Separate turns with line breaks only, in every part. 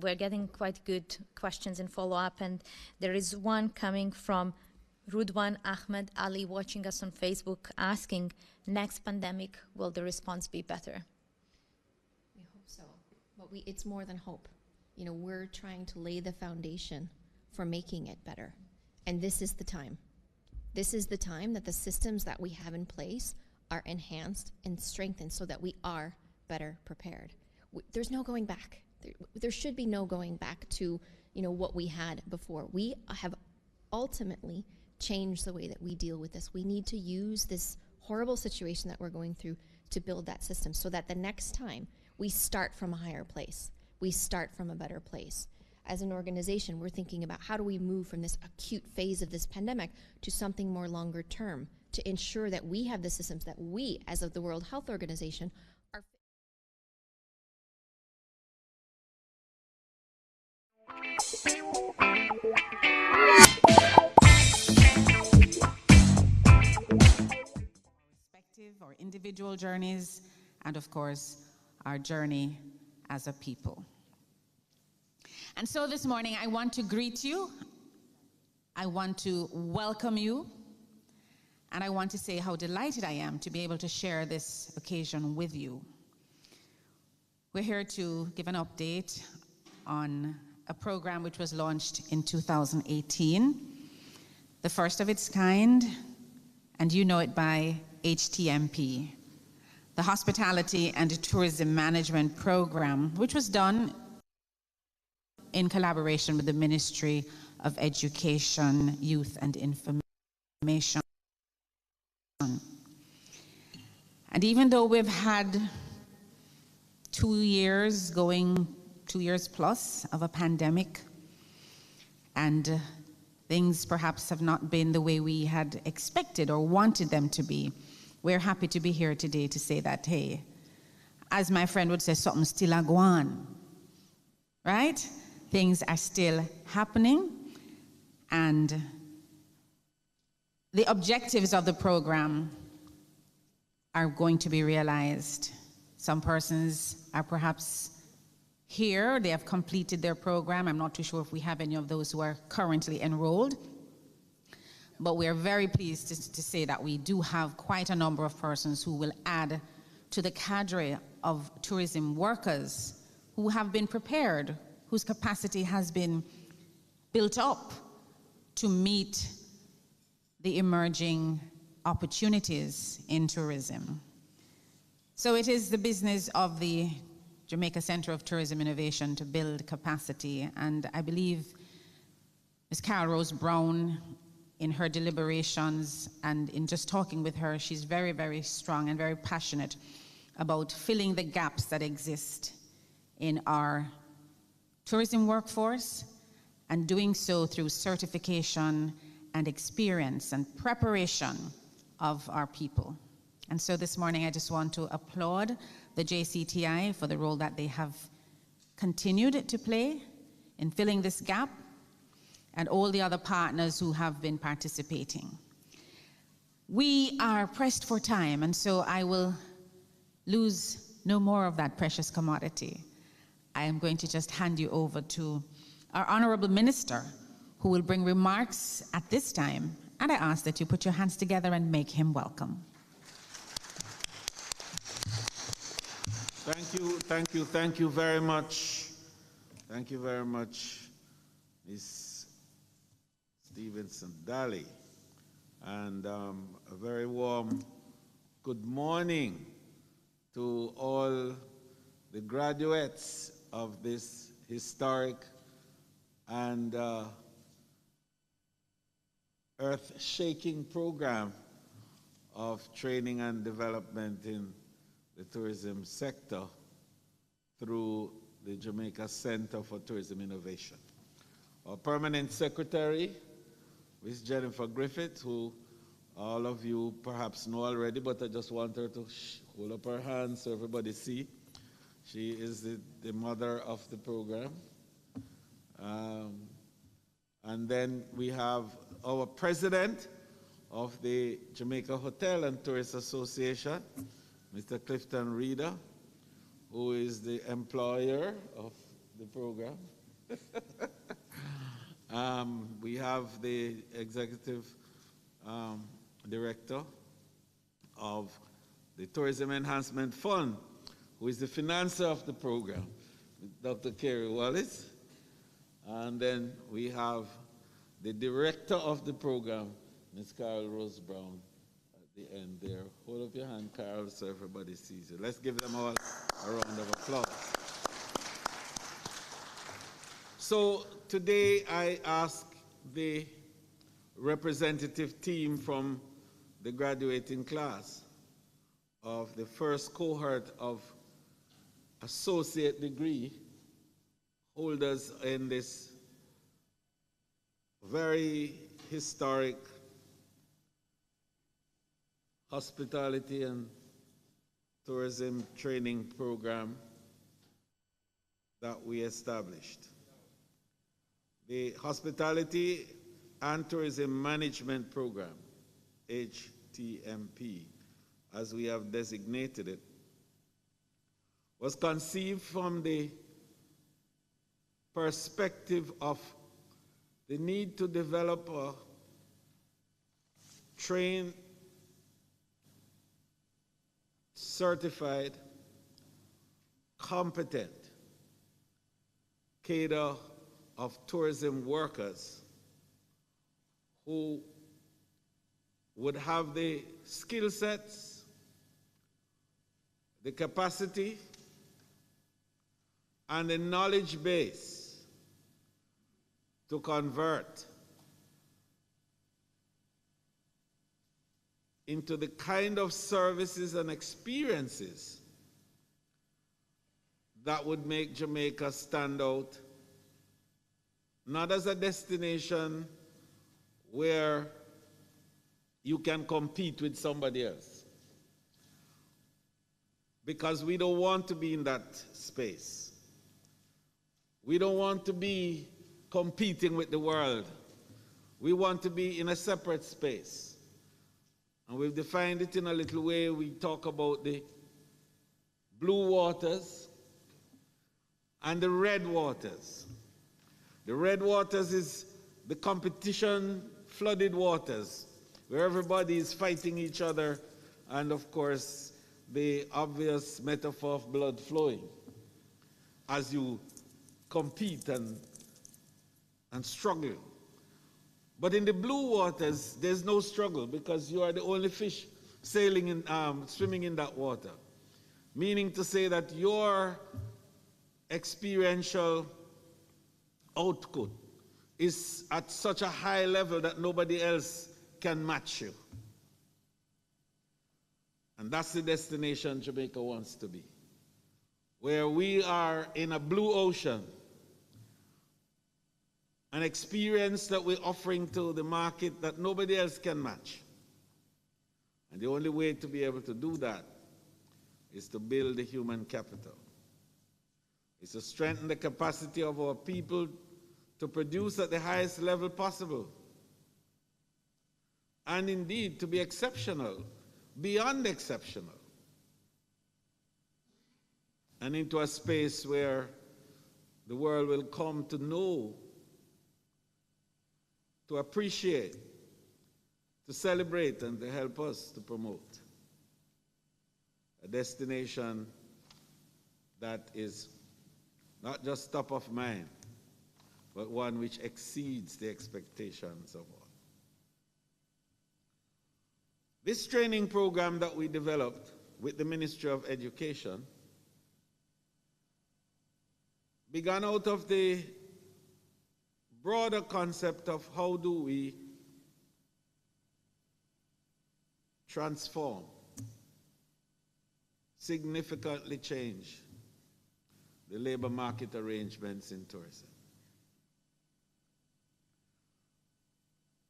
we're getting quite good questions and follow-up, and there is one coming from Rudwan Ahmed Ali watching us on Facebook asking, next pandemic, will the response be better?
We hope so, but it's more than hope. You know, we're trying to lay the foundation for making it better. And this is the time. This is the time that the systems that we have in place are enhanced and strengthened so that we are better prepared. There's no going back. There should be no going back to, you know, what we had before. We have ultimately changed the way that we deal with this. We need to use this horrible situation that we're going through to build that system so that the next time we start from a higher place. We start from a better place. As an organization, we're thinking about how do we move from this acute phase of this pandemic to something more longer term to ensure that we have the systems that we, as of the World Health Organization, are.
Perspective, our individual journeys, and of course, our journey as a people. And so this morning, I want to greet you, I want to welcome you, and I want to say how delighted I am to be able to share this occasion with you. We're here to give an update on a program which was launched in 2018, the first of its kind, and you know it by HTMP, the Hospitality and Tourism Management Program, which was done in collaboration with the Ministry of Education, Youth and Information. And even though we've had 2 years plus of a pandemic, and things perhaps have not been the way we had expected or wanted them to be, we're happy to be here today to say that, hey, as my friend would say, something's still a go on, right? Things are still happening, and the objectives of the program are going to be realized. Some persons are perhaps here, they have completed their program. I'm not too sure if we have any of those who are currently enrolled, but we are very pleased to say that we do have quite a number of persons who will add to the cadre of tourism workers who have been prepared, whose capacity has been built up to meet the emerging opportunities in tourism. So it is the business of the Jamaica Center of Tourism Innovation to build capacity, and I believe Ms. Carol Rose Brown, in her deliberations and in just talking with her, she's very, very strong and very passionate about filling the gaps that exist in our tourism workforce, and doing so through certification and experience and preparation of our people. And so this morning I just want to applaud the JCTI for the role that they have continued to play in filling this gap, and all the other partners who have been participating. We are pressed for time, and so I will lose no more of that precious commodity. I am going to just hand you over to our Honorable Minister, who will bring remarks at this time, and I ask that you put your hands together and make him welcome.
Thank you very much. Thank you very much, Ms. Stevenson Daly. And a very warm good morning to all the graduates of this historic and earth-shaking program of training and development in the tourism sector through the Jamaica Center for Tourism Innovation. Our permanent secretary, Ms. Jennifer Griffith, who all of you perhaps know already, but I just want her to hold up her hand so everybody see. She is the mother of the program. And then we have our president of the Jamaica Hotel and Tourist Association, Mr. Clifton Reeder, who is the employer of the program. We have the executive director of the Tourism Enhancement Fund, who is the financer of the program, Dr. Kerry Wallace. And then we have the director of the program, Ms. Carol Rose Brown, at the end there. Hold up your hand, Carol, so everybody sees you. Let's give them all a round of applause. So today I ask the representative team from the graduating class of the first cohort of associate degree holders in this very historic hospitality and tourism training program that we established. The Hospitality and Tourism Management Program, HTMP, as we have designated it, was conceived from the perspective of the need to develop a trained, certified, competent cadre of tourism workers who would have the skill sets, the capacity, and the knowledge base to convert into the kind of services and experiences that would make Jamaica stand out, not as a destination where you can compete with somebody else, because we don't want to be in that space. We don't want to be competing with the world. We want to be in a separate space. And we've defined it in a little way. We talk about the blue waters and the red waters. The red waters is the competition flooded waters, where everybody is fighting each other, and of course, the obvious metaphor of blood flowing as you compete and struggle. But in the blue waters, there's no struggle, because you are the only fish sailing in, swimming in that water. Meaning to say that your experiential output is at such a high level that nobody else can match you. And that's the destination Jamaica wants to be, where we are in a blue ocean, an experience that we're offering to the market that nobody else can match. And the only way to be able to do that is to build the human capital. It's to strengthen the capacity of our people to produce at the highest level possible. And indeed, to be exceptional, beyond exceptional. And into a space where the world will come to know, to appreciate, to celebrate, and to help us to promote a destination that is not just top of mind, but one which exceeds the expectations of all. This training program that we developed with the Ministry of Education began out of the broader concept of how do we transform, significantly change the labor market arrangements in tourism.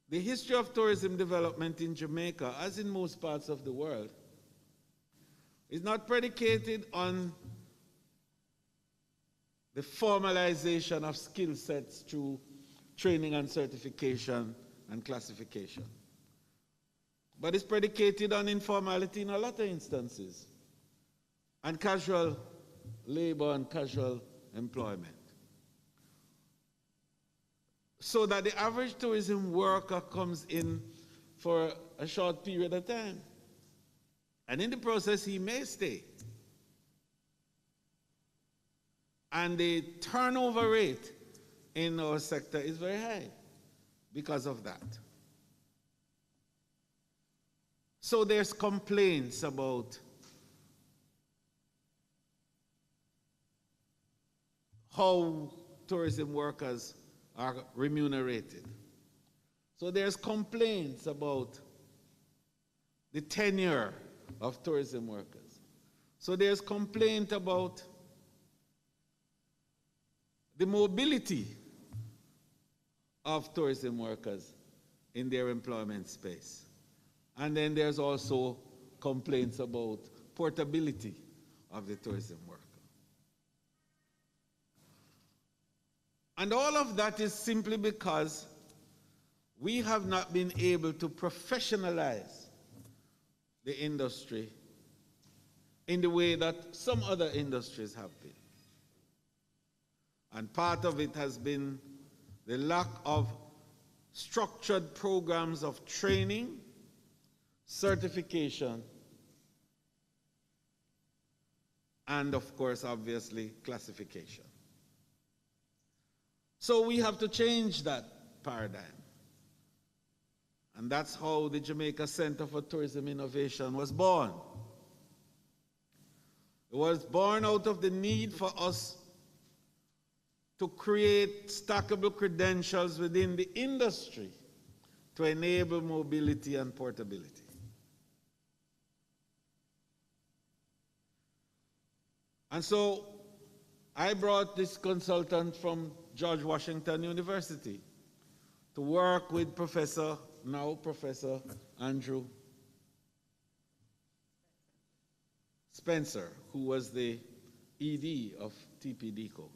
The history of tourism development in Jamaica, as in most parts of the world, is not predicated on the formalization of skill sets through training and certification and classification, but it's predicated on informality in a lot of instances, and casual labor and casual employment. so that the average tourism worker comes in for a short period of time. And in the process, he may stay. And the turnover rate in our sector is very high because of that. So there's complaints about how tourism workers are remunerated. So there's complaints about the tenure of tourism workers. So there's complaint about the mobility of tourism workers in their employment space. And then there's also complaints about portability of the tourism worker. And all of that is simply because we have not been able to professionalize the industry in the way that some other industries have been. And part of it has been the lack of structured programs of training, certification, and of course, obviously, classification. So we have to change that paradigm. And that's how the Jamaica Center for Tourism Innovation was born. It was born out of the need for us to create stackable credentials within the industry to enable mobility and portability. And so I brought this consultant from George Washington University to work with Professor Andrew Spencer, who was the ED of TPDCO.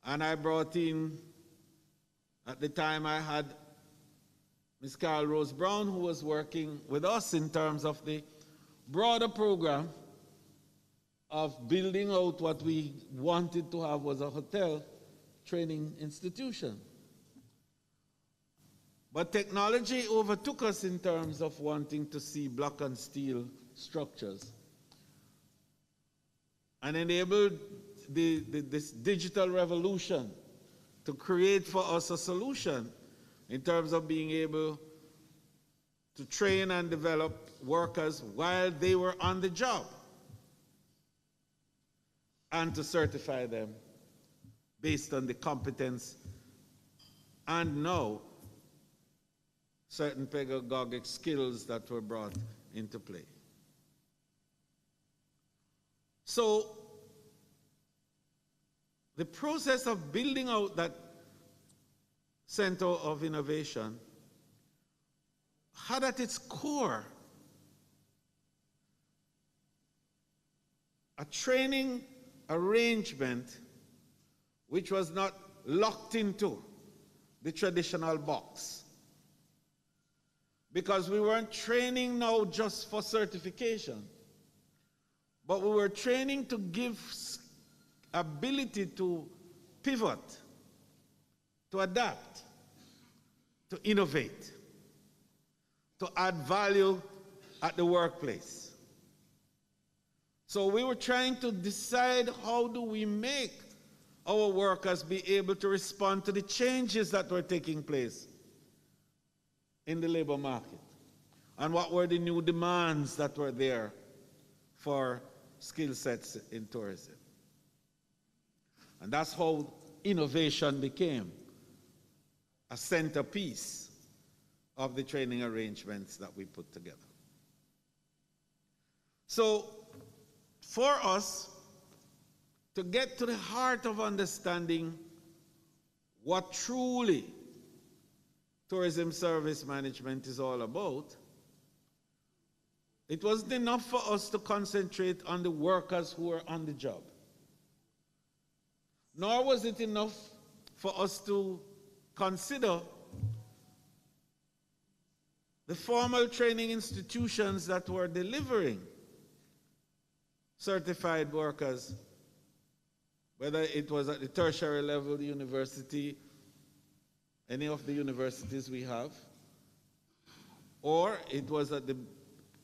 And I brought in, at the time I had Ms. Carol Rose Brown, who was working with us in terms of the broader program of building out what we wanted to have was a hotel training institution. But technology overtook us in terms of wanting to see block and steel structures and enabled this digital revolution to create for us a solution in terms of being able to train and develop workers while they were on the job and to certify them based on the competence and now certain pedagogic skills that were brought into play. So the process of building out that Center of Innovation had at its core a training arrangement which was not locked into the traditional box. Because we weren't training now just for certification, but we were training to give ability to pivot, to adapt, to innovate, to add value at the workplace. So we were trying to decide how do we make our workers be able to respond to the changes that were taking place in the labor market, and what were the new demands that were there for skill sets in tourism. And that's how innovation became a centerpiece of the training arrangements that we put together. So for us to get to the heart of understanding what truly tourism service management is all about, it wasn't enough for us to concentrate on the workers who were on the job. Nor was it enough for us to consider the formal training institutions that were delivering certified workers, whether it was at the tertiary level, the university, any of the universities we have, or it was at the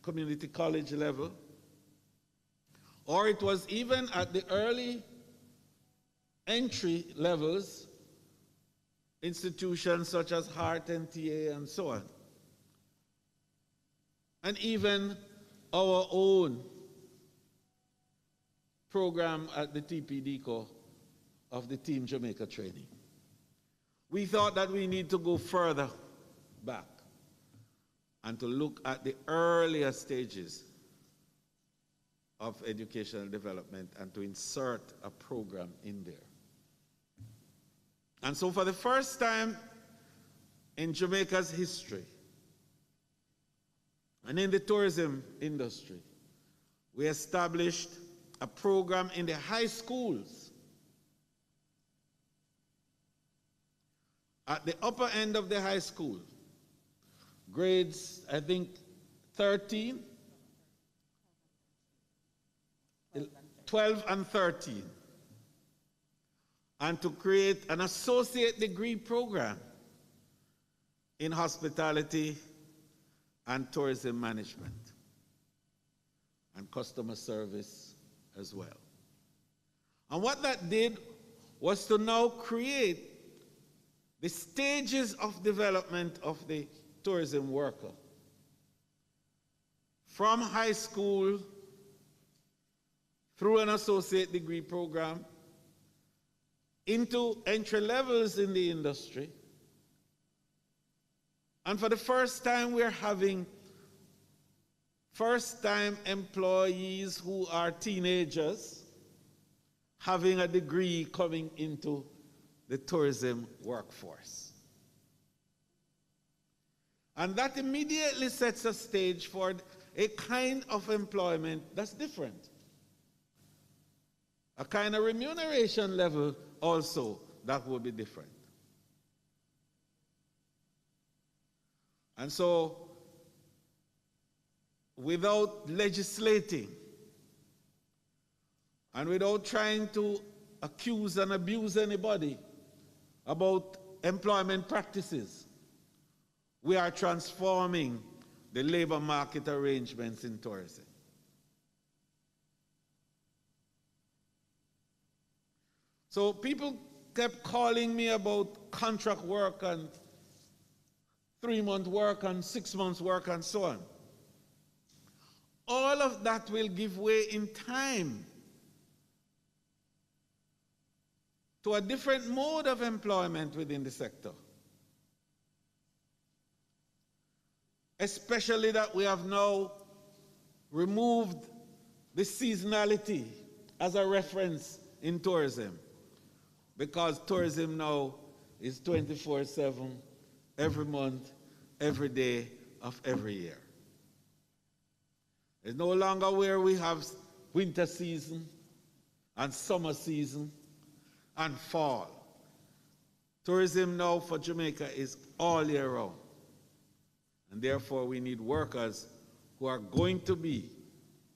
community college level, or it was even at the early entry levels, institutions such as Hart, NTA, and so on. And even our own program at the TPDCO of the Team Jamaica training. We thought that we need to go further back and to look at the earlier stages of educational development and to insert a program in there. And so for the first time in Jamaica's history, and in the tourism industry, we established a program in the high schools. At the upper end of the high school, grades, I think, 13, 12 and 13, and to create an associate degree program in hospitality and tourism management and customer service as well. And what that did was to now create the stages of development of the tourism worker. From high school through an associate degree program into entry levels in the industry. And for the first time, we're having first-time employees who are teenagers having a degree coming into the tourism workforce. And that immediately sets a stage for a kind of employment that's different. A kind of remuneration level also that will be different. And so, without legislating and without trying to accuse and abuse anybody about employment practices, we are transforming the labor market arrangements in tourism. So people kept calling me about contract work and 3-month work and 6 months work and so on. All of that will give way in time to a different mode of employment within the sector. Especially that we have now removed the seasonality as a reference in tourism, because tourism now is 24/7, every month, every day of every year. It's no longer where we have winter season and summer season and fall. Tourism now for Jamaica is all year round. And therefore we need workers who are going to be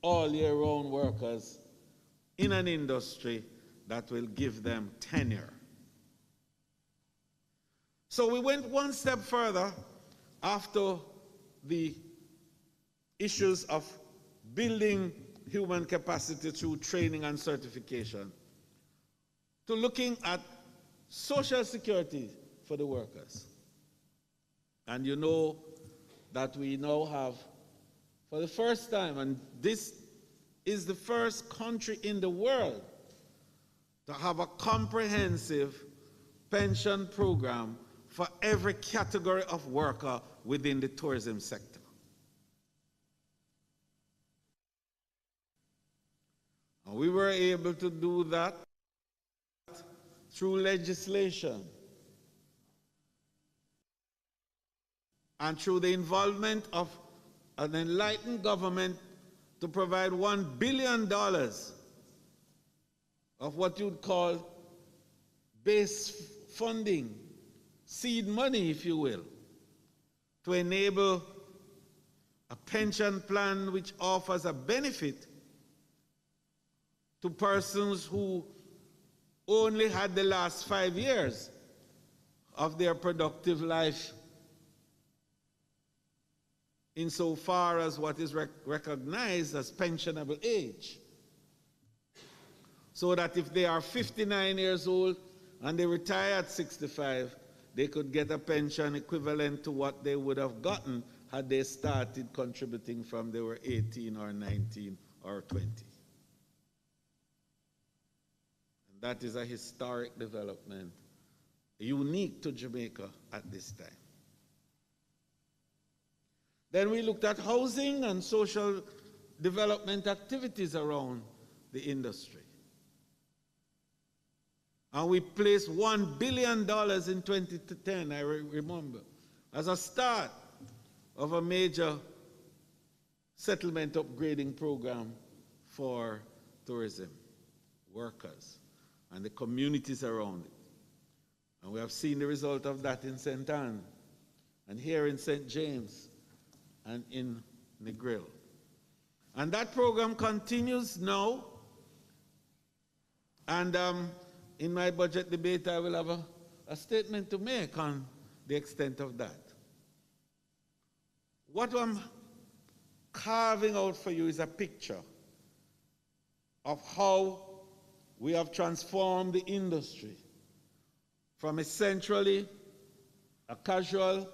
all year round workers in an industry that will give them tenure. So we went one step further after the issues of building human capacity through training and certification to looking at social security for the workers. And you know that we now have, for the first time, and this is the first country in the world to have a comprehensive pension program for every category of worker within the tourism sector. And we were able to do that through legislation and through the involvement of an enlightened government to provide $1 billion of what you'd call base funding, seed money, if you will, to enable a pension plan which offers a benefit to persons who only had the last 5 years of their productive life insofar as what is recognized as pensionable age. So that if they are 59 years old and they retire at 65, they could get a pension equivalent to what they would have gotten had they started contributing from they were 18 or 19 or 20. And that is a historic development, unique to Jamaica at this time. Then we looked at housing and social development activities around the industry. And we placed $1 billion in 2010, I remember, as a start of a major settlement upgrading program for tourism workers and the communities around it. And we have seen the result of that in St. Anne and here in St. James and in Negril. And that program continues now. And in my budget debate, I will have a statement to make on the extent of that. What I'm carving out for you is a picture of how we have transformed the industry from essentially a casual,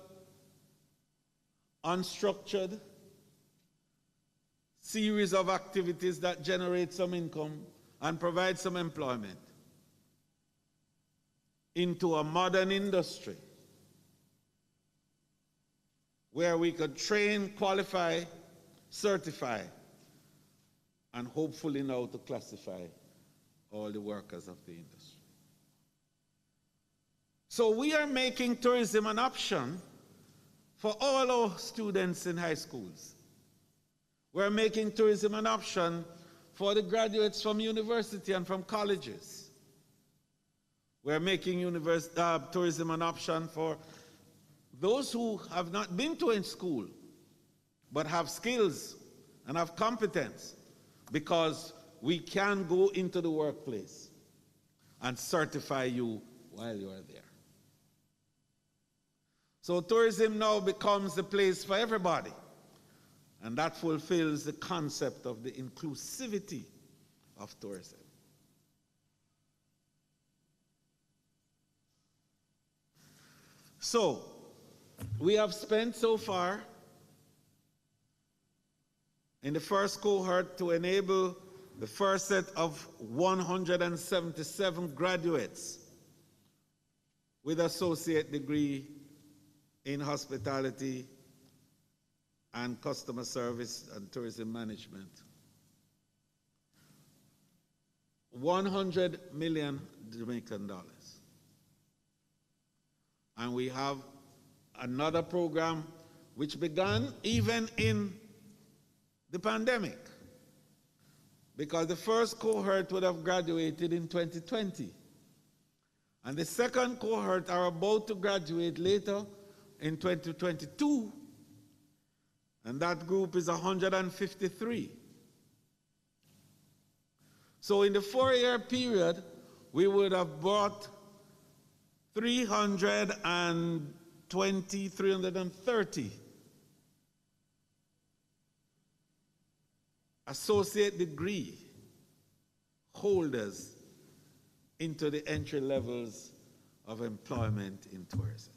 unstructured series of activities that generate some income and provide some employment into a modern industry where we could train, qualify, certify, and hopefully now to classify all the workers of the industry. So we are making tourism an option for all our students in high schools. We're making tourism an option for the graduates from university and from colleges. We're making tourism an option for those who have not been to a school but have skills and have competence, because we can go into the workplace and certify you while you are there. So tourism now becomes the place for everybody, and that fulfills the concept of the inclusivity of tourism. So, we have spent so far in the first cohort to enable the first set of 177 graduates with associate degree in hospitality and customer service and tourism management. 100 million Jamaican dollars. And we have another program which began even in the pandemic, because the first cohort would have graduated in 2020. And the second cohort are about to graduate later in 2022. And that group is 153. So in the 4-year period, we would have brought 330 associate degree holders into the entry levels of employment in tourism.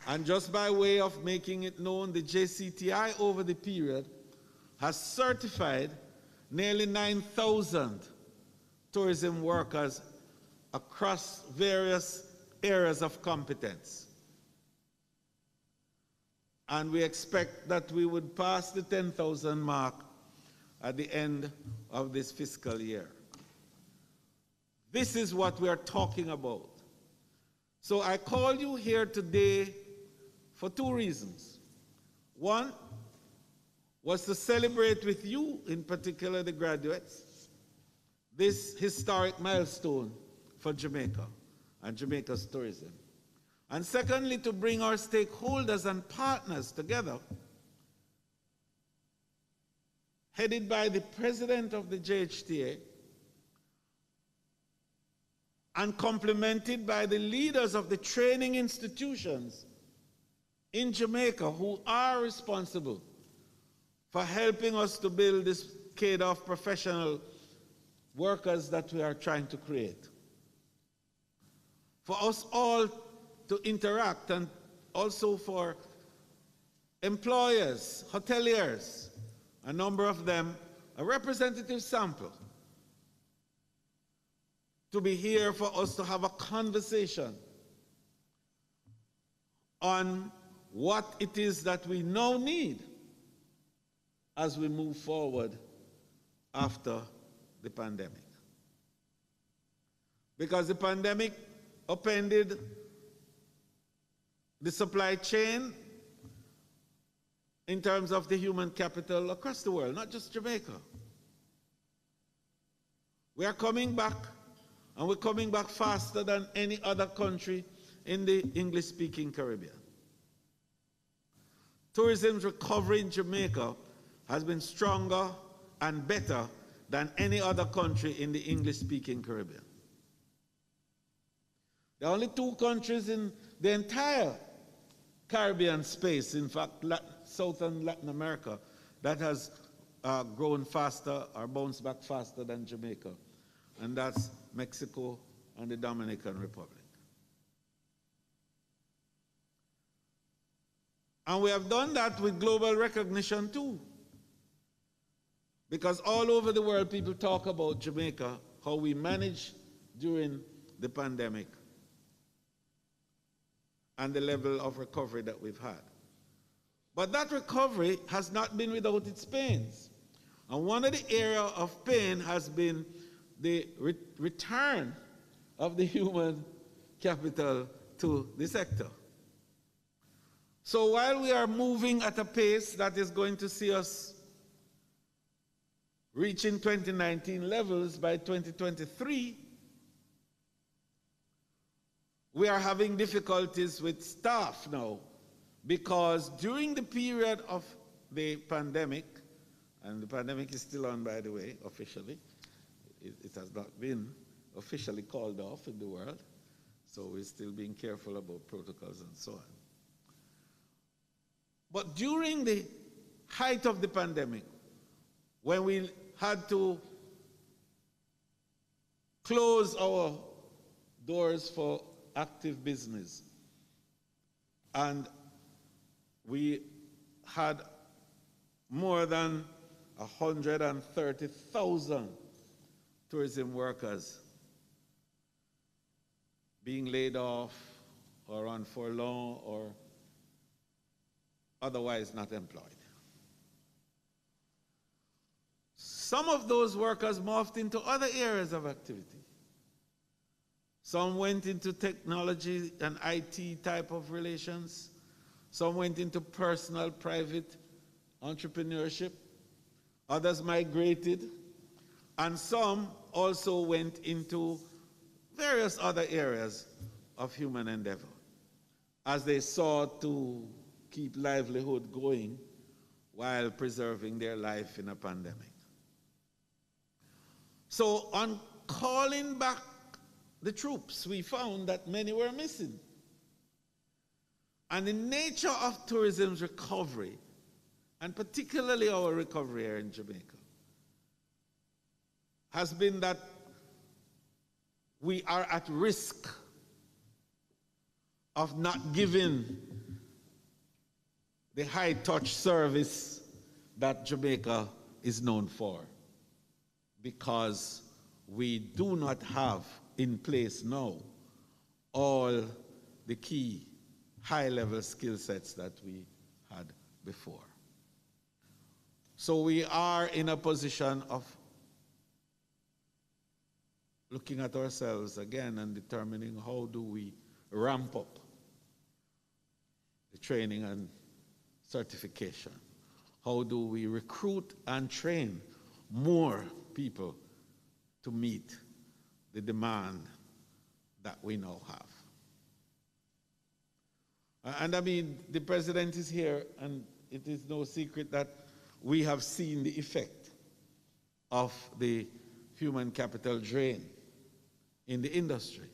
And just by way of making it known, the JCTI over the period has certified nearly 9,000 tourism workers across various areas of competence. And we expect that we would pass the 10,000 mark at the end of this fiscal year. This is what we are talking about. So I call you here today for 2 reasons. One was to celebrate with you, in particular the graduates, this historic milestone for Jamaica and Jamaica's tourism. And secondly, to bring our stakeholders and partners together, headed by the president of the JHTA and complemented by the leaders of the training institutions in Jamaica who are responsible for helping us to build this cadre of professional workers that we are trying to create. For us all to interact, and also for employers, hoteliers, a number of them, a representative sample, to be here for us to have a conversation on what it is that we now need as we move forward after the pandemic. Because the pandemic upended the supply chain in terms of the human capital across the world, not just Jamaica. We are coming back, and we're coming back faster than any other country in the English-speaking Caribbean. Tourism's recovery in Jamaica has been stronger and better than any other country in the English-speaking Caribbean. There are only two countries in the entire Caribbean space, in fact, Southern Latin America, that has grown faster or bounced back faster than Jamaica, and that's Mexico and the Dominican Republic. And we have done that with global recognition too. Because all over the world, people talk about Jamaica, how we managed during the pandemic, and the level of recovery that we've had. But that recovery has not been without its pains. And one of the areas of pain has been the return of the human capital to the sector. So while we are moving at a pace that is going to see us reaching 2019 levels by 2023, we are having difficulties with staff now, because during the period of the pandemic, and the pandemic is still on, by the way, officially, it has not been officially called off in the world, so we're still being careful about protocols and so on. But during the height of the pandemic, when we had to close our doors for active business, and we had more than 130,000 tourism workers being laid off or on furlough or otherwise not employed. Some of those workers morphed into other areas of activity. Some went into technology and IT type of relations. Some went into personal, private entrepreneurship. Others migrated. And some also went into various other areas of human endeavor as they sought to keep livelihood going while preserving their life in a pandemic. So on calling back the troops, we found that many were missing. And the nature of tourism's recovery, and particularly our recovery here in Jamaica, has been that we are at risk of not giving the high-touch service that Jamaica is known for, because we do not have in place now all the key high-level skill sets that we had before. So we are in a position of looking at ourselves again and determining how do we ramp up the training and certification. How do we recruit and train more people to meet the demand that we now have? And I mean, the president is here, and it is no secret that we have seen the effect of the human capital drain in the industry.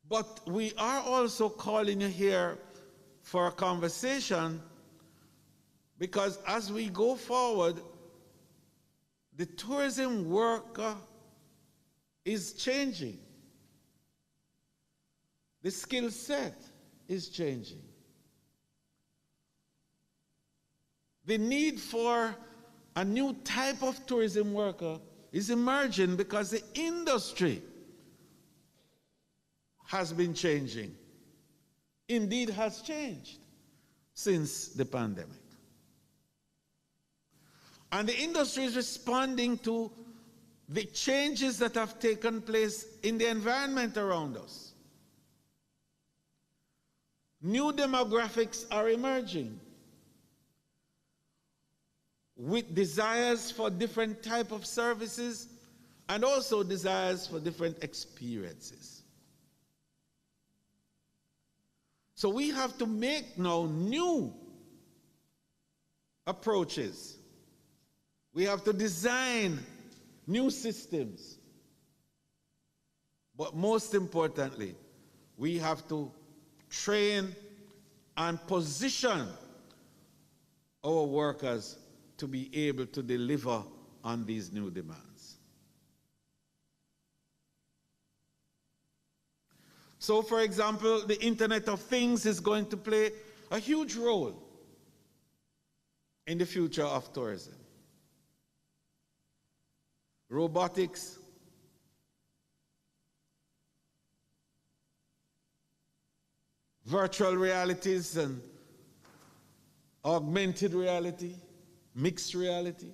But we are also calling you here for a conversation, because as we go forward, the tourism worker is changing. The skill set is changing. The need for a new type of tourism worker is emerging because the industry has been changing. Indeed, has changed since the pandemic. And the industry is responding to the changes that have taken place in the environment around us. New demographics are emerging with desires for different type of services and also desires for different experiences. So we have to make now new approaches. We have to design new systems. But most importantly, we have to train and position our workers to be able to deliver on these new demands. So, for example, the Internet of Things is going to play a huge role in the future of tourism. Robotics, virtual realities and augmented reality, mixed reality.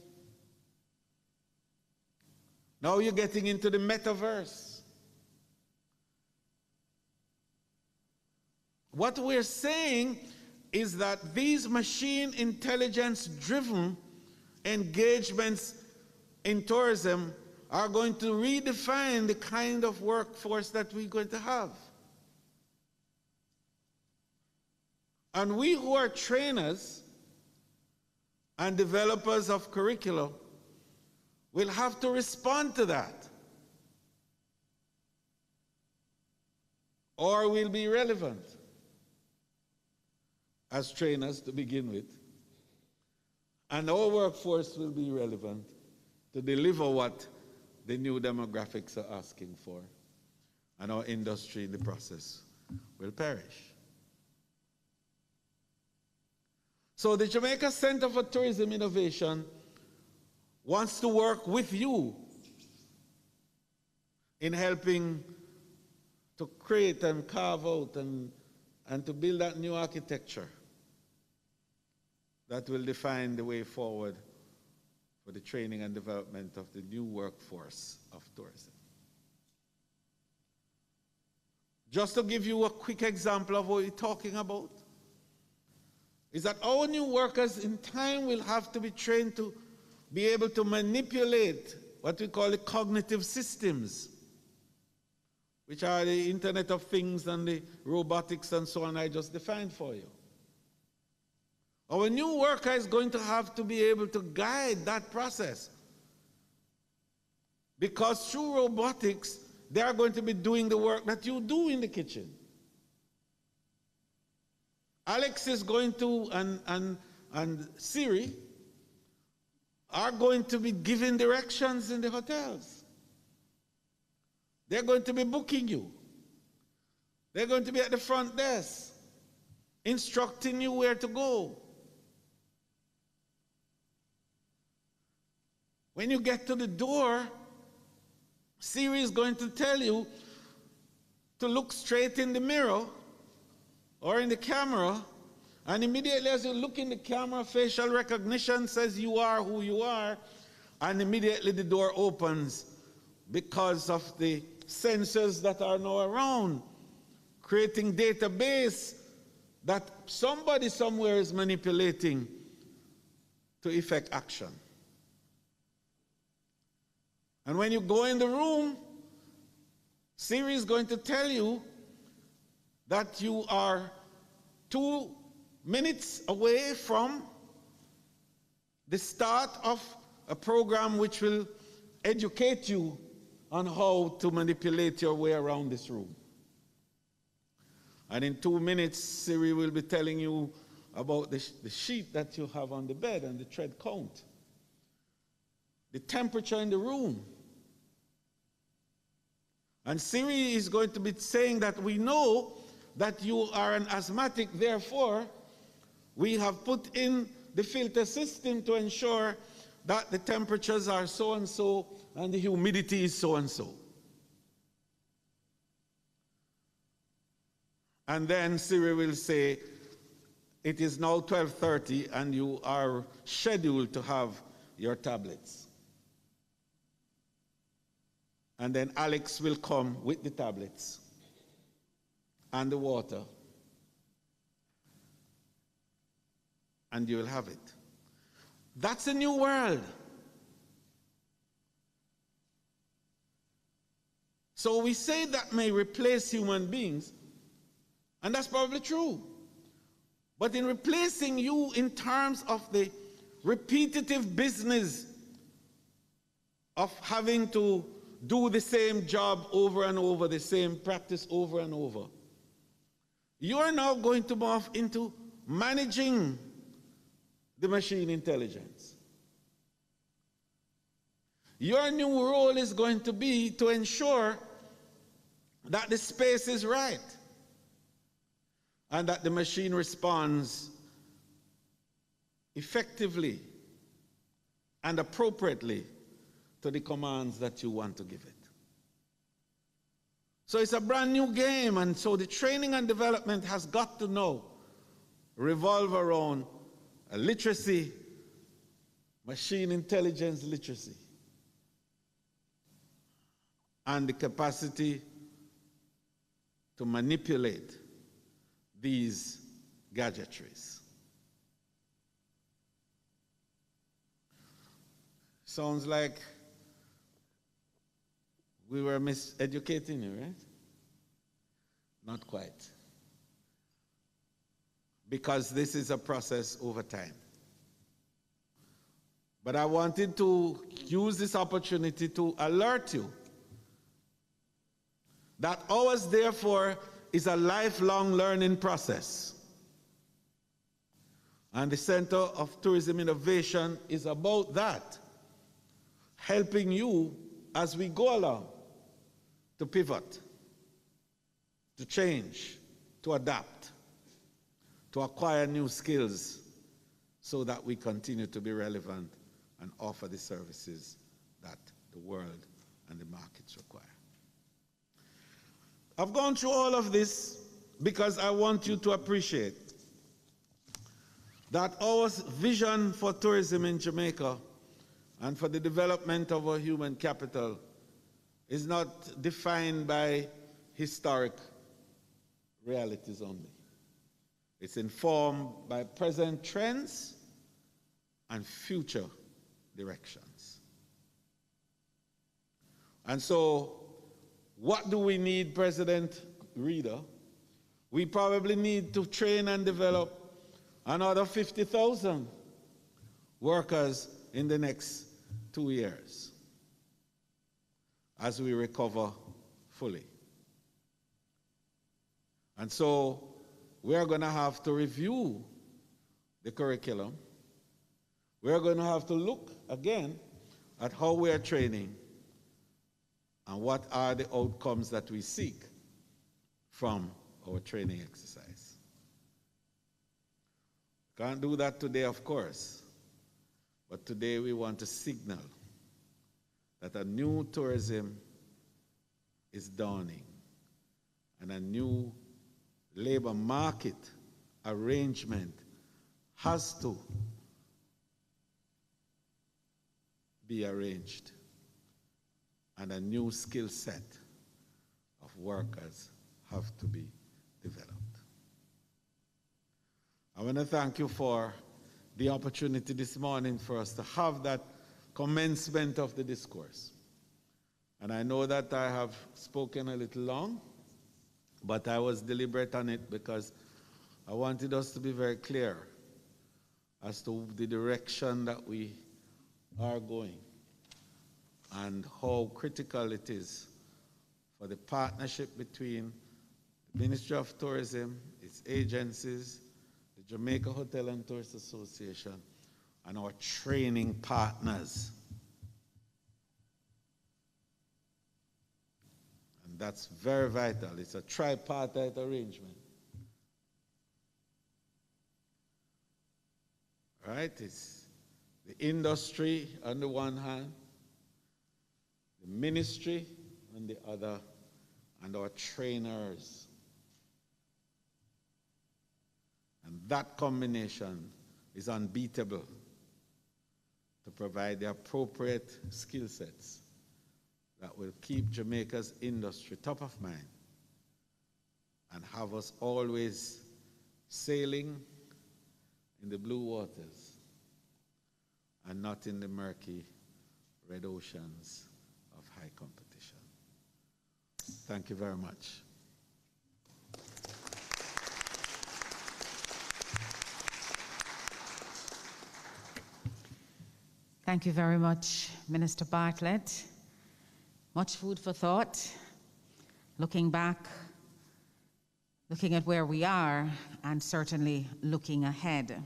Now you're getting into the metaverse. What we're saying is that these machine intelligence-driven engagements in tourism are going to redefine the kind of workforce that we're going to have. And we who are trainers and developers of curricula will have to respond to that, or we'll be relevant as trainers to begin with, and our workforce will be relevant to deliver what the new demographics are asking for, and our industry in the process will perish. So the Jamaica Center for Tourism Innovation wants to work with you in helping to create and carve out and to build that new architecture that will define the way forward for the training and development of the new workforce of tourism. Just to give you a quick example of what we're talking about, is that our new workers in time will have to be trained to be able to manipulate what we call the cognitive systems, which are the Internet of Things and the robotics and so on I just defined for you. Our new worker is going to have to be able to guide that process, because through robotics, they are going to be doing the work that you do in the kitchen. Alex is going to, and Siri are going to be giving directions in the hotels. They're going to be booking you. They're going to be at the front desk, instructing you where to go. When you get to the door, Siri is going to tell you to look straight in the mirror or in the camera, and immediately as you look in the camera, facial recognition says you are who you are, and immediately the door opens because of the sensors that are now around, creating database that somebody somewhere is manipulating to effect action. And when you go in the room, Siri is going to tell you that you are 2 minutes away from the start of a program which will educate you on how to manipulate your way around this room. And in 2 minutes, Siri will be telling you about the sheet that you have on the bed and the tread count, the temperature in the room. And Siri is going to be saying that we know that you are an asthmatic, therefore, we have put in the filter system to ensure that the temperatures are so and so and the humidity is so and so. And then Siri will say, it is now 12:30 and you are scheduled to have your tablets. And then Alex will come with the tablets and the water, and you will have it. That's a new world. So we say that may replace human beings, and that's probably true. But in replacing you in terms of the repetitive business of having to do the same job over and over, the same practice over and over, you are now going to morph into managing the machine intelligence. Your new role is going to be to ensure that the space is right and that the machine responds effectively and appropriately to the commands that you want to give it. So it's a brand new game, and so the training and development has got to now revolve around a literacy, machine intelligence literacy, and the capacity to manipulate these gadgetries. Sounds like we were miseducating you, right? Not quite. Because this is a process over time. But I wanted to use this opportunity to alert you that ours, therefore, is a lifelong learning process. And the Center of Tourism Innovation is about that, helping you as we go along to pivot, to change, to adapt, to acquire new skills so that we continue to be relevant and offer the services that the world and the markets require. I've gone through all of this because I want you to appreciate that our vision for tourism in Jamaica and for the development of our human capital is not defined by historic realities only. It's informed by present trends and future directions. And so, what do we need, President Reader? We probably need to train and develop another 50,000 workers in the next 2 years as we recover fully. And so we are going to have to review the curriculum. We are going to have to look again at how we are training and what are the outcomes that we seek from our training exercise. Can't do that today, of course, but today we want to signal that a new tourism is dawning and a new labor market arrangement has to be arranged, and a new skill set of workers have to be developed. I want to thank you for the opportunity this morning for us to have that commencement of the discourse. And I know that I have spoken a little long, but I was deliberate on it because I wanted us to be very clear as to the direction that we are going and how critical it is for the partnership between the Ministry of Tourism, its agencies, the Jamaica Hotel and Tourist Association, and our training partners. And that's very vital. It's a tripartite arrangement. Right? It's the industry on the one hand, the ministry on the other, and our trainers. And that combination is unbeatable to provide the appropriate skill sets that will keep Jamaica's industry top of mind and have us always sailing in the blue waters and not in the murky red oceans of high competition. Thank you very much.
Thank you very much, Minister Bartlett. Much food for thought. Looking back, looking at where we are, and certainly looking ahead.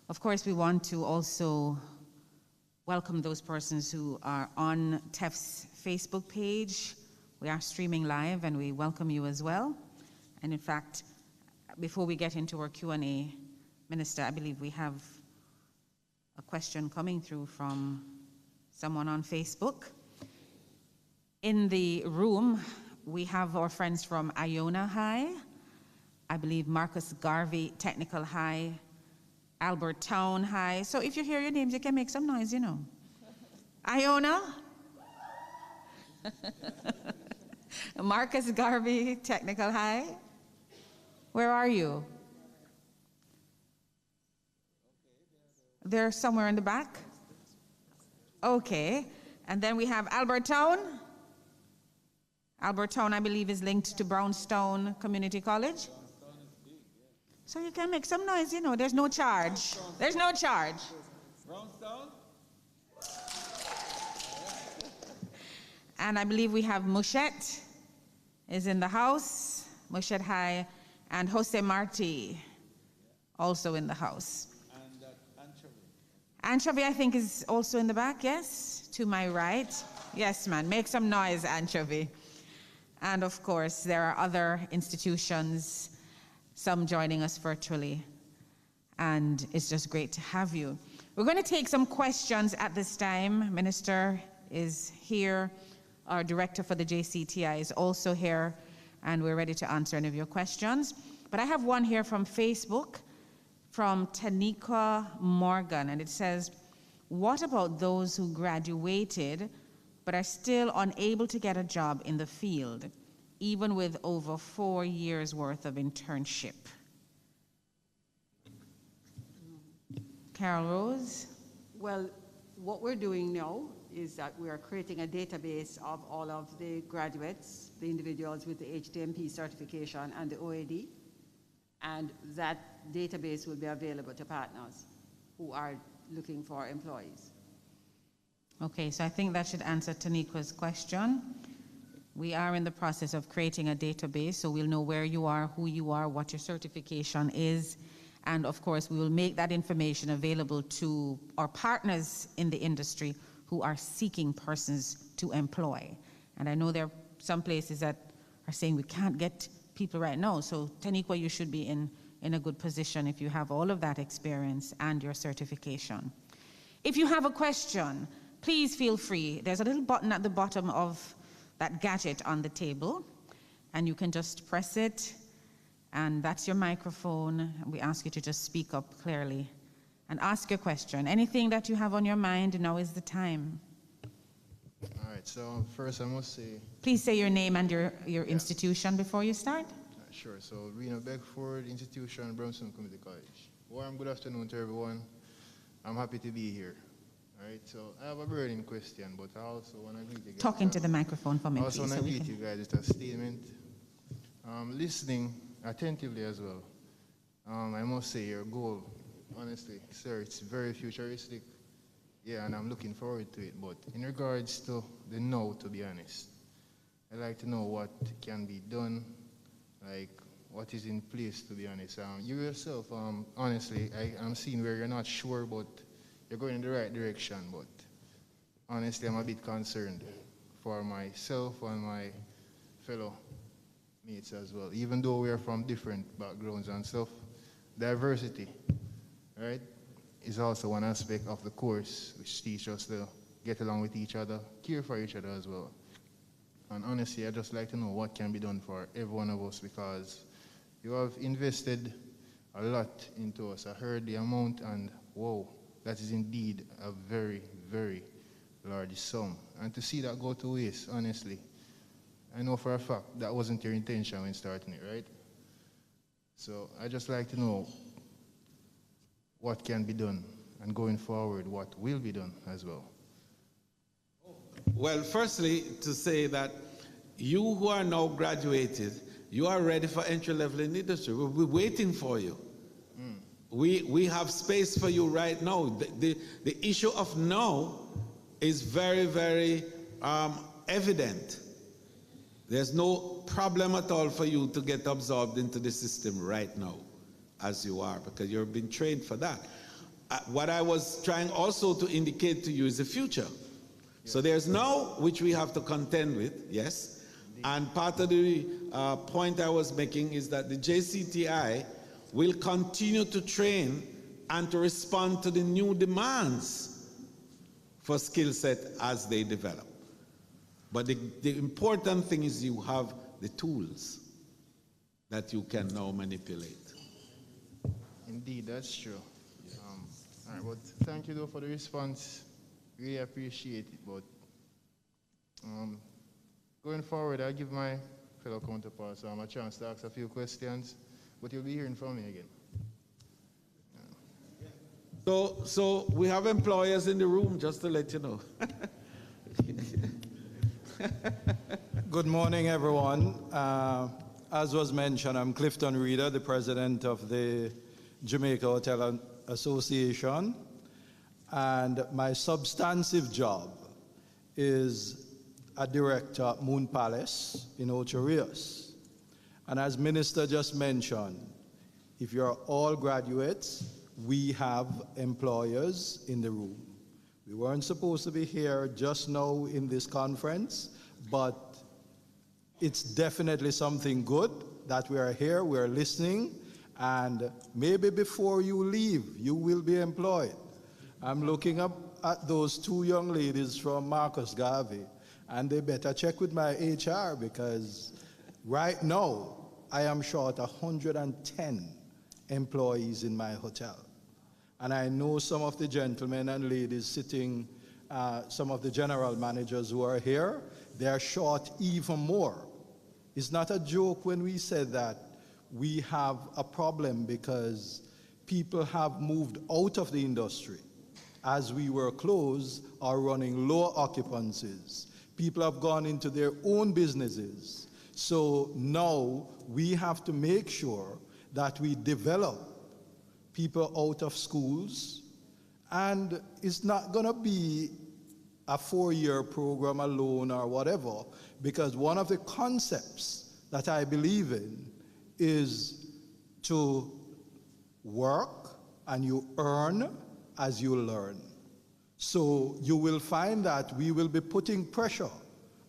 Of course, we want to also welcome those persons who are on TEF's Facebook page. We are streaming live, and we welcome you as well. And in fact, before we get into our Q&A, Minister, I believe we have a question coming through from someone on Facebook. In the room, we have our friends from Iona High, I believe Marcus Garvey Technical High, Albert Town High. So if you hear your names, you can make some noise, you know. Iona? Marcus Garvey Technical High. Where are you? They're somewhere in the back? Okay. And then we have Albert Town. Albert Town, I believe, is linked to Brownstown Community College. So you can make some noise, you know, there's no charge. There's no charge.
Brownstown?
And I believe we have Mouchette is in the house, Mouchette High, and Jose Marti also in the house.
And Anchovy.
Anchovy, I think, is also in the back, yes? To my right. Yes, man, make some noise, Anchovy. And of course, there are other institutions, some joining us virtually. And it's just great to have you. We're going to take some questions at this time. Minister is here. Our director for the JCTI is also here, and we're ready to answer any of your questions. But I have one here from Facebook, from Tanika Morgan, and it says, what about those who graduated but are still unable to get a job in the field, even with over 4 years worth of internship? Carol Rose?
Well, what we're doing now is that we are creating a database of all of the graduates, the individuals with the HTMP certification and the OAD, and that database will be available to partners who are looking for employees.
Okay, so I think that should answer Tanika's question. We are in the process of creating a database, so we'll know where you are, who you are, what your certification is, and of course we will make that information available to our partners in the industry who are seeking persons to employ. And I know there are some places that are saying we can't get people right now, so Tanika, you should be in a good position if you have all of that experience and your certification. If you have a question, please feel free. There's a little button at the bottom of that gadget on the table, and you can just press it, and that's your microphone. We ask you to just speak up clearly and ask your question. Anything that you have on your mind, now is the time.
All right, so first I must say...
Please say your name and your institution before you start.
Sure, so Reno Beckford Institution, Brownstown Community College. Warm good afternoon to everyone. I'm happy to be here. All right, so I have a burning question, but I also want to greet you guys.
Talk into the microphone for me,
please. I also want to greet you guys with a statement. Listening attentively as well. I must say your goal honestly, sir, it's very futuristic. Yeah, and I'm looking forward to it. But in regards to the now, to be honest, I'd like to know what can be done, like what is in place, to be honest. You yourself, honestly, I'm seeing where you're not sure, but you're going in the right direction. But honestly, I'm a bit concerned for myself and my fellow mates as well. Even though we are from different backgrounds and stuff, diversity, right, is also one aspect of the course which teaches us to get along with each other, care for each other as well. And honestly, I'd just like to know what can be done for every one of us, because you have invested a lot into us. I heard the amount, and whoa, that is indeed a very, very large sum. And to see that go to waste, honestly, I know for a fact that wasn't your intention when starting it, right? So I'd just like to know what can be done, and going forward, what will be done as well.
Well, firstly, to say that you who are now graduated, you are ready for entry level in industry. We're waiting for you. We have space for you right now. The issue of now is very, very evident. There's no problem at all for you to get absorbed into the system right now, as you are, because you've been trained for that. What I was trying also to indicate to you is the future. Yes. So there's now, which we have to contend with, yes. Indeed. And part of the point I was making is that the JCTI will continue to train and to respond to the new demands for skill set as they develop. But the important thing is you have the tools that you can now manipulate.
Indeed, that's true. All right, but thank you though for the response. Really appreciate it. But going forward, I'll give my fellow counterparts a chance to ask a few questions, but you'll be hearing from me again.
So we have employers in the room, just to let you know.
Good morning, everyone. As was mentioned, I'm Clifton Reeder, the president of the Jamaica Hotel Association, and my substantive job is a director at Moon Palace in Ocho Rios. And as Minister just mentioned, if you're all graduates, we have employers in the room. We weren't supposed to be here just now in this conference, but it's definitely something good that we are here, we are listening, and maybe before you leave, you will be employed. I'm looking up at those two young ladies from Marcus Garvey, and they better check with my HR, because right now, I am short 110 employees in my hotel. And I know some of the gentlemen and ladies sitting, some of the general managers who are here, they are short even more. It's not a joke when we said that we have a problem because people have moved out of the industry as we were closed or running low occupancies. People have gone into their own businesses. So now we have to make sure that we develop people out of schools, and it's not going to be a 4-year program alone or whatever, because one of the concepts that I believe in is to work and you earn as you learn. So you will find that we will be putting pressure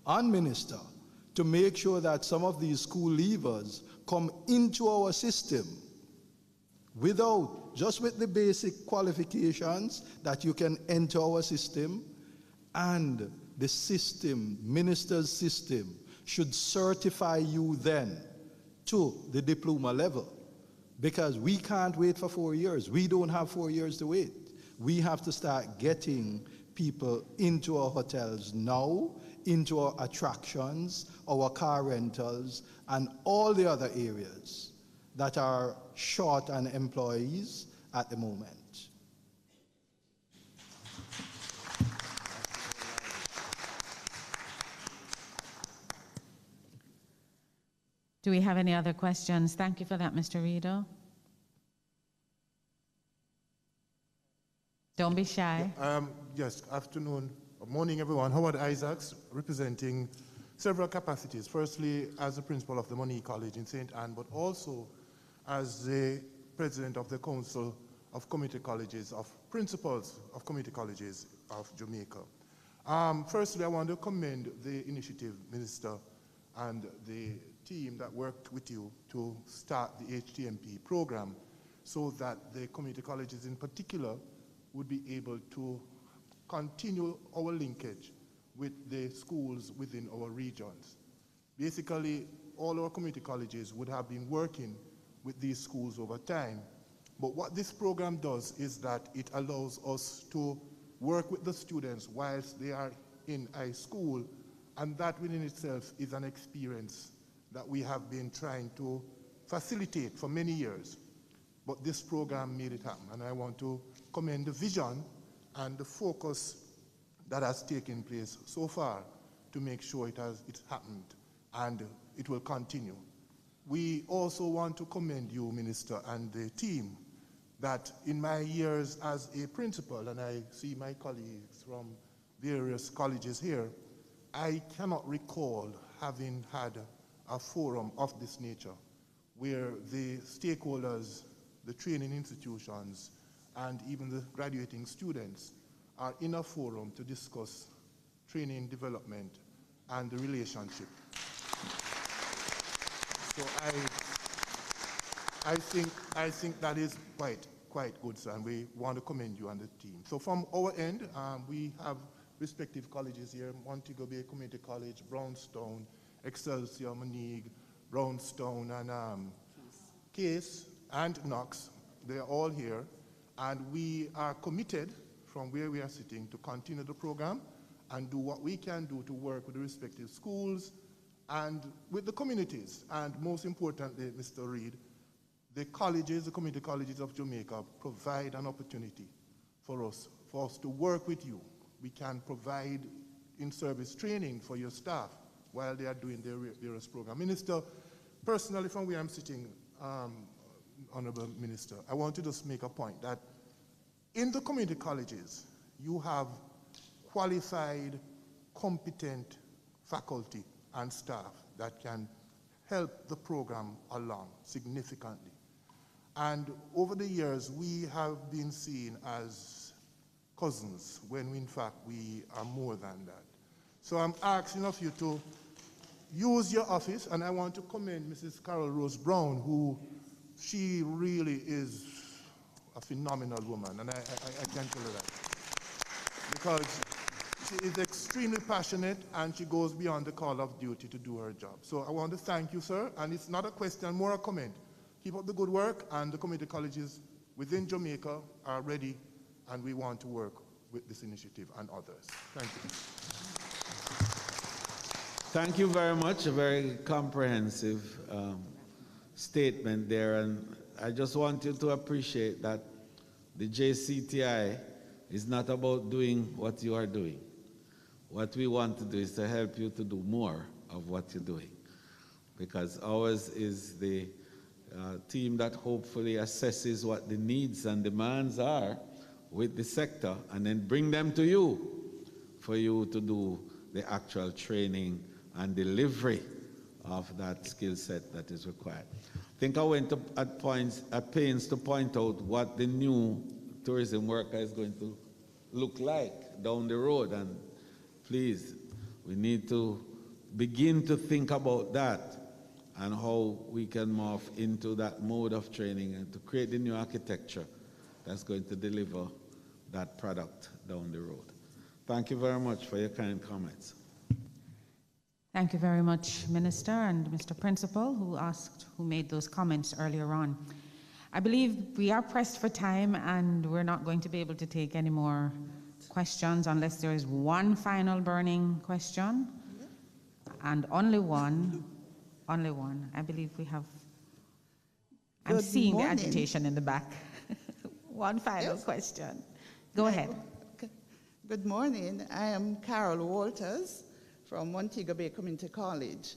on Minister to make sure that some of these school leavers come into our system just with the basic qualifications that you can enter our system, and the system, Minister's system, should certify you then to the diploma level, because we can't wait for 4 years. We don't have 4 years to wait. We have to start getting people into our hotels now, into our attractions, our car rentals, and all the other areas that are short on employees at the moment.
Do we have any other questions? Thank you for that, Mr. Reeder. Don't be shy.
Yes, afternoon, morning everyone. Howard Isaacs, representing several capacities. Firstly, as the principal of the Monee College in St. Anne, but also as the president of the Council of Community Colleges, of Principals of Community Colleges of Jamaica. Firstly, I want to commend the initiative, Minister, and the team that worked with you to start the HTMP program so that the community colleges in particular would be able to continue our linkage with the schools within our regions. Basically, all our community colleges would have been working with these schools over time. But what this program does is that it allows us to work with the students whilst they are in a school, and that within itself is an experience that we have been trying to facilitate for many years. But this program made it happen, and I want to commend the vision and the focus that has taken place so far to make sure it's happened and it will continue. We also want to commend you, Minister, and the team that in my years as a principal, and I see my colleagues from various colleges here, I cannot recall having had a forum of this nature where the stakeholders, the training institutions, and even the graduating students are in a forum to discuss training development and the relationship. So I think that is quite good, sir, and we want to commend you and the team. So from our end, we have respective colleges here: Montego Bay Community College, Brownstown, Excelsior, Monee, Brownstown, and Case and Knox. They are all here, and we are committed from where we are sitting to continue the program and do what we can do to work with the respective schools and with the communities. And most importantly, Mr. Reid, the colleges, the community colleges of Jamaica provide an opportunity for us to work with you. We can provide in-service training for your staff while they are doing their various programs. Minister, personally from where I'm sitting, Honorable Minister, I want to just make a point that in the community colleges, you have qualified, competent faculty and staff that can help the program along significantly. And over the years, we have been seen as cousins when in fact we are more than that. So I'm asking of you to use your office, and I want to commend Mrs. Carol Rose Brown, who she really is a phenomenal woman, and I can tell you that. Because she is extremely passionate and she goes beyond the call of duty to do her job. So I want to thank you, sir, and it's not a question, more a comment. Keep up the good work, and the community colleges within Jamaica are ready, and we want to work with this initiative and others. Thank you.
Thank you very much. A very comprehensive statement there, and I just want you to appreciate that the JCTI is not about doing what you are doing. What we want to do is to help you to do more of what you're doing, because ours is the team that hopefully assesses what the needs and demands are with the sector and then bring them to you for you to do the actual training and delivery of that skill set that is required. I think I went at pains to point out what the new tourism worker is going to look like down the road, and please, we need to begin to think about that and how we can morph into that mode of training and to create the new architecture that's going to deliver that product down the road. Thank you very much for your kind comments.
Thank you very much, Minister, and Mr. Principal, who made those comments earlier on. I believe we are pressed for time, and we're not going to be able to take any more questions unless there is one final burning question, and only one. I believe we have. I'm seeing the agitation in the back. One final question. Go ahead.
Good morning. I am Carol Walters from Montego Bay Community College.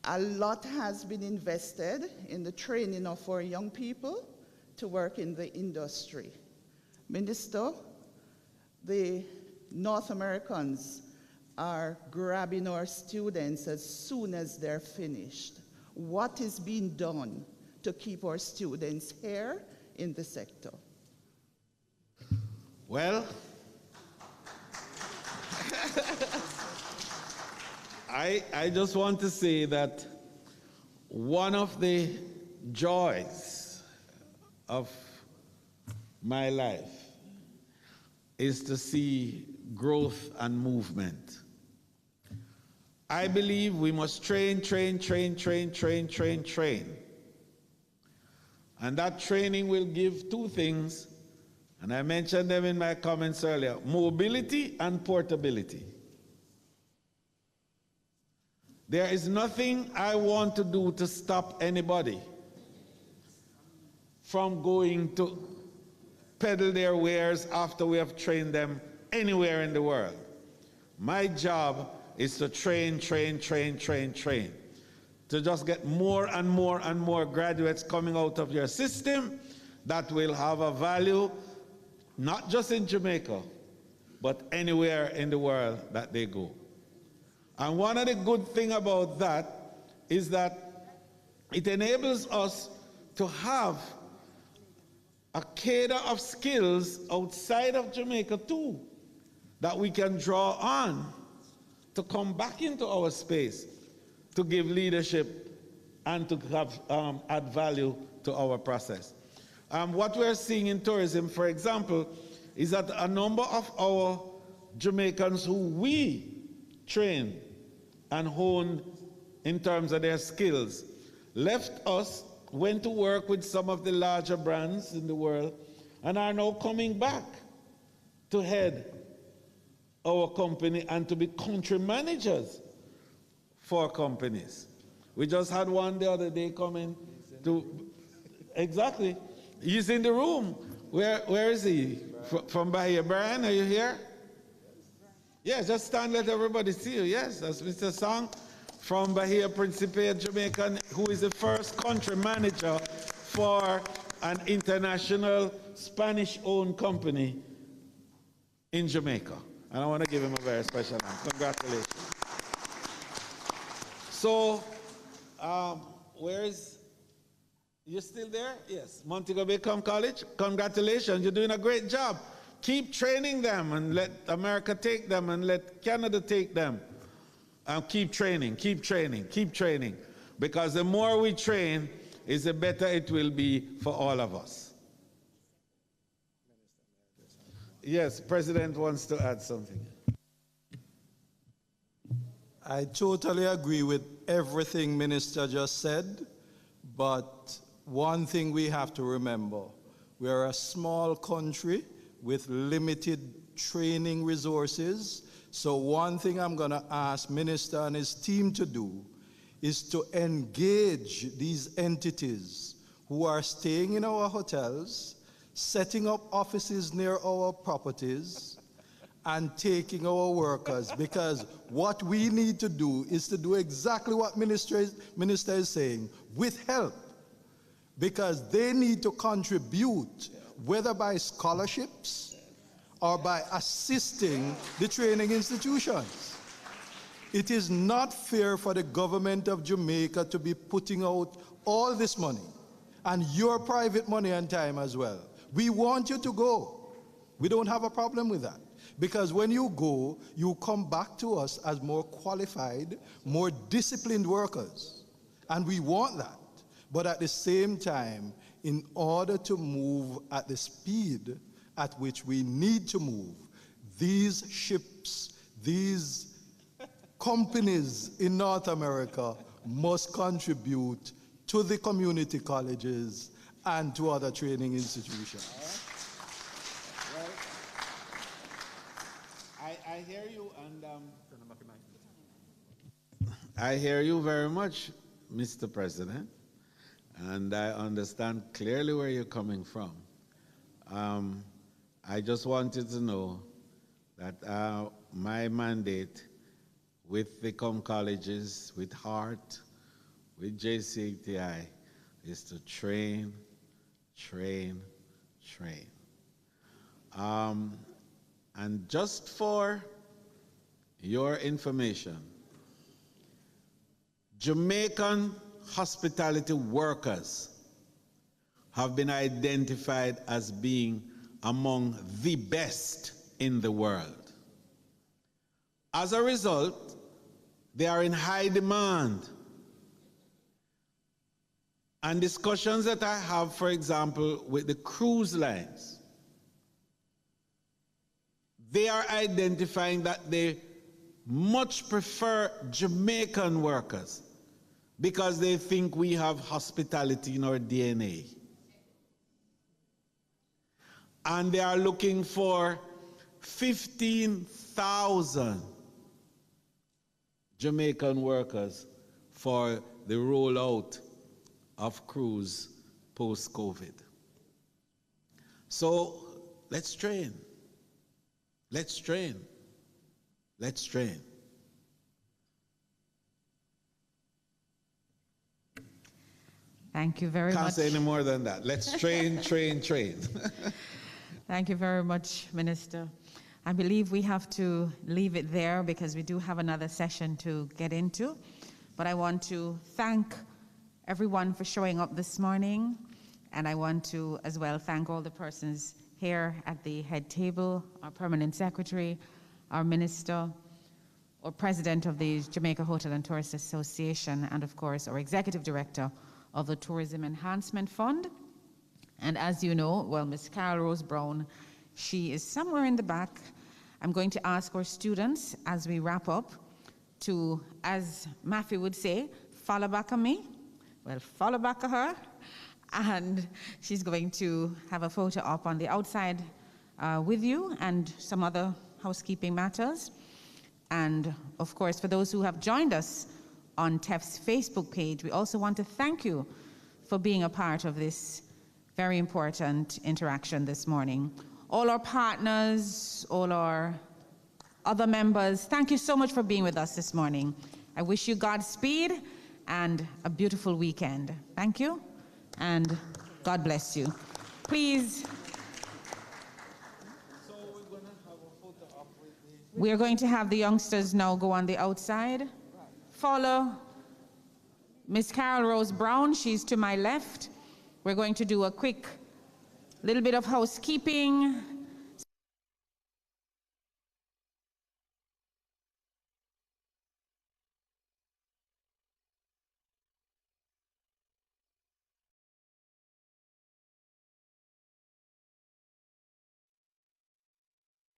A lot has been invested in the training of our young people to work in the industry. Minister, the North Americans are grabbing our students as soon as they're finished. What is being done to keep our students here in the sector?
Well, I just want to say that one of the joys of my life is to see growth and movement. I believe we must train. And that training will give two things, and I mentioned them in my comments earlier: mobility and portability. There is nothing I want to do to stop anybody from going to peddle their wares after we have trained them anywhere in the world. My job is to train, to just get more and more graduates coming out of your system that will have a value, not just in Jamaica, but anywhere in the world that they go. And one of the good things about that is that it enables us to have a cadre of skills outside of Jamaica too, that we can draw on to come back into our space, to give leadership and to have add value to our process. What we're seeing in tourism, for example, is that a number of our Jamaicans who we train and hone in terms of their skills left us, went to work with some of the larger brands in the world, and are now coming back to head our company and to be country managers for companies. We just had one the other day coming to, exactly, he's in the room. Where is he? From Bahia. Brian, are you here? Yes, just stand, let everybody see you. Yes, that's Mr. Song from Bahia Principe, Jamaica, who is the first country manager for an international Spanish-owned company in Jamaica. And I want to give him a very special hand. Congratulations. So, you still there? Yes. Montego Bay College, congratulations. You're doing a great job. Keep training them and let America take them and let Canada take them. Keep training. Because the more we train, is the better it will be for all of us. Yes, President wants to add something.
I totally agree with everything Minister just said, but one thing we have to remember, we are a small country with limited training resources. So one thing I'm going to ask Minister and his team to do is to engage these entities who are staying in our hotels, setting up offices near our properties, and taking our workers, because what we need to do is to do exactly what Minister is saying, with help, because they need to contribute, whether by scholarships or by assisting the training institutions. It is not fair for the government of Jamaica to be putting out all this money, and your private money and time as well. We want you to go. We don't have a problem with that. Because when you go, you come back to us as more qualified, more disciplined workers. And we want that. But at the same time, in order to move at the speed at which we need to move, these ships, these companies in North America must contribute to the community colleges and to other training institutions.
I hear you, and I hear you very much, Mr. President, and I understand clearly where you're coming from. I just wanted to know that my mandate with the colleges, with HEART, with JCTI, is to train. And And just for your information, Jamaican hospitality workers have been identified as being among the best in the world. As a result, they are in high demand. And discussions that I have, for example, with the cruise lines, they are identifying that they much prefer Jamaican workers because they think we have hospitality in our DNA. And they are looking for 15,000 Jamaican workers for the rollout of cruise post-COVID. So let's train. Let's train. Let's train.
Thank you very much.
Can't say any more than that. Let's train, train, train.
Thank you very much, Minister. I believe we have to leave it there because we do have another session to get into. But I want to thank everyone for showing up this morning. And I want to as well thank all the persons here at the head table, our permanent secretary, our minister, or president of the Jamaica Hotel and Tourist Association, and of course, our executive director of the Tourism Enhancement Fund. And as you know, well, Ms. Carol Rose Brown, she is somewhere in the back. I'm going to ask our students as we wrap up to, as Matthew would say, follow back on me. Well, follow back on her. And she's going to have a photo up on the outside with you and some other housekeeping matters. And of course, for those who have joined us on TEF's Facebook page, we also want to thank you for being a part of this very important interaction this morning. All our partners, all our other members, thank you so much for being with us this morning. I wish you Godspeed and a beautiful weekend. Thank you, and God bless you. Please. We are going to have the youngsters now go on the outside. Follow Miss Carol Rose Brown, she's to my left. We're going to do a quick little bit of housekeeping.